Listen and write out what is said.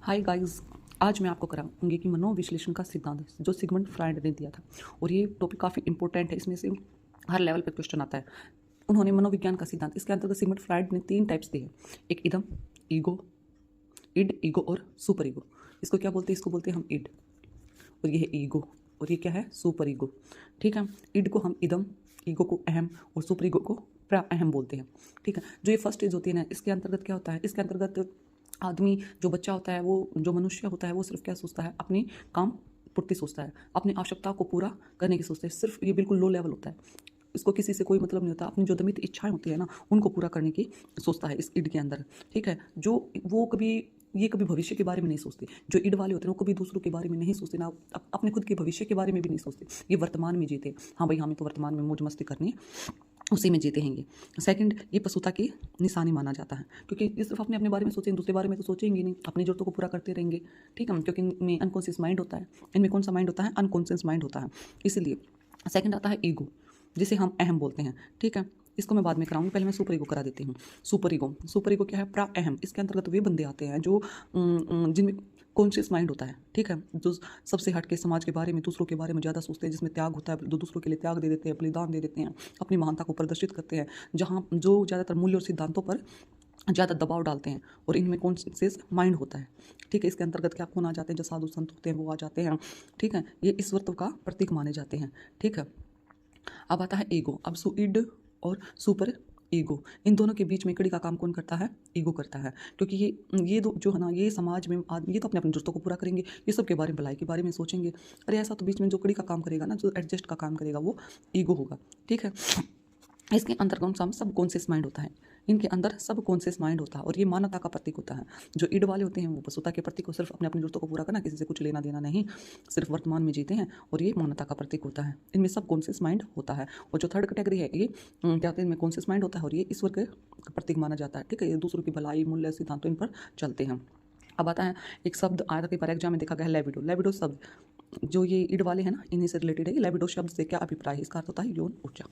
Hi guys, आज मैं आपको कराऊंगी कि मनोविश्लेषण का सिद्धांत जो सिगमंड फ्रायड ने दिया था। और ये टॉपिक काफ़ी इंपॉर्टेंट है। इसमें से हर लेवल पे क्वेश्चन आता है। उन्होंने मनोविज्ञान का सिद्धांत, इसके अंतर्गत सिगमंड फ्रायड ने 3 टाइप्स दिए। एक इदम, ईगो, इड, ईगो और सुपर ईगो। इसको क्या बोलते हैं? इसको बोलते हैं हम इड, और ये है ईगो, और ये क्या है? Super ego. ठीक है। इड को हम इदम, ईगो को अहम और सुपर ईगो को प्रा अहम बोलते हैं। ठीक है। जो ये फर्स्ट स्टेज होती है ना, इसके अंतर्गत क्या होता है? इसके अंतर्गत आदमी, जो बच्चा होता है, वो जो मनुष्य होता है, वो सिर्फ क्या सोचता है? अपनी काम पूर्ति सोचता है, अपनी आवश्यकताओं को पूरा करने की सोचता है। सिर्फ ये बिल्कुल लो लेवल होता है। इसको किसी से कोई मतलब नहीं होता। अपनी जो दमित इच्छाएं होती है ना, उनको पूरा करने की सोचता है इस इड के अंदर। ठीक है। जो वो कभी भविष्य के बारे में नहीं सोचते। जो इड वाले होते हैं वो कभी दूसरों के बारे में नहीं सोचते ना, अपने खुद के भविष्य के बारे में भी नहीं सोचते। ये वर्तमान में जीते। हाँ भाई, हमें तो वर्तमान में मौज मस्ती करनी है, उसी में जीते हैं ये। सेकंड, ये पशुता की निशानी माना जाता है, क्योंकि ये सिर्फ अपने अपने बारे में सोचेंगे, दूसरे बारे में तो सोचेंगे नहीं, अपनी जरूरतों को पूरा करते रहेंगे। ठीक है। क्योंकि इनमें अनकॉन्शियस माइंड होता है। इनमें कौन सा माइंड होता है? अनकॉन्शियस माइंड होता है। इसलिए सेकंड आता है ईगो, जिसे हम अहम बोलते हैं। ठीक है। इसको मैं बाद में कराऊंगी, पहले मैं सुपर ईगो करा देती हूँ। सुपर ईगो क्या है? प्रा अहम। इसके अंतर्गत वे बंदे आते हैं जो जिनमें कॉन्शियस माइंड होता है। ठीक है। जो सबसे हट के समाज के बारे में, दूसरों के बारे में ज़्यादा सोचते हैं, जिसमें त्याग होता है, जो दूसरों के लिए त्याग दे देते हैं, बलिदान दे देते हैं, अपनी महानता को प्रदर्शित करते हैं, जहाँ जो ज़्यादातर मूल्य और सिद्धांतों पर ज़्यादा दबाव डालते हैं, और इनमें कॉन्शियस माइंड होता है। ठीक है। इसके अंतर्गत क्या कौन आ जाते हैं? जो साधु संत होते हैं वो आ जाते हैं। ठीक है। ये ईश्वरत्व का प्रतीक माने जाते हैं। ठीक है। अब आता है ईगो। अब इड और सुपर ईगो, इन दोनों के बीच में कड़ी का काम कौन करता है? ईगो करता है। क्योंकि ये दो जो है ना, ये समाज में आदमी, ये तो अपने अपनी जरूरतों को पूरा करेंगे, ये सब के बारे में, भलाई के बारे में सोचेंगे। अरे ऐसा तो बीच में जो कड़ी का काम करेगा ना, जो एडजस्ट का काम करेगा, वो ईगो होगा। ठीक है। इसके अंतर्गत सब कॉन्शियस माइंड होता है। इनके अंदर सब कॉन्शियस माइंड होता है, और ये मानवता का प्रतीक होता है। जो ईड वाले होते हैं वो पशुता के प्रतीक को, सिर्फ अपने अपनी जरूरतों को पूरा करना, किसी से कुछ लेना देना नहीं, सिर्फ वर्तमान में जीते हैं, और ये मानवता का प्रतीक होता है। इनमें सब कॉन्शियस माइंड होता है। और जो थर्ड कैटेगरी है, ये क्या होता है? इनमें कॉन्शियस माइंड होता है, और ये ईश्वर के प्रतीक माना जाता है। ठीक है। ये दूसरों की भलाई, मूल्य, सिद्धांतों, इन पर चलते हैं। अब आता है एक शब्द आया था कई बार एग्जाम में, देखा गया है, लेबिडो। लेबिडो शब्द जो ये ईड वाले हैं ना, इन्हीं से रिलेटेड है। लेबिडो शब्द से क्या अभिप्राय है? इसका अर्थ होता है यौन ऊर्जा।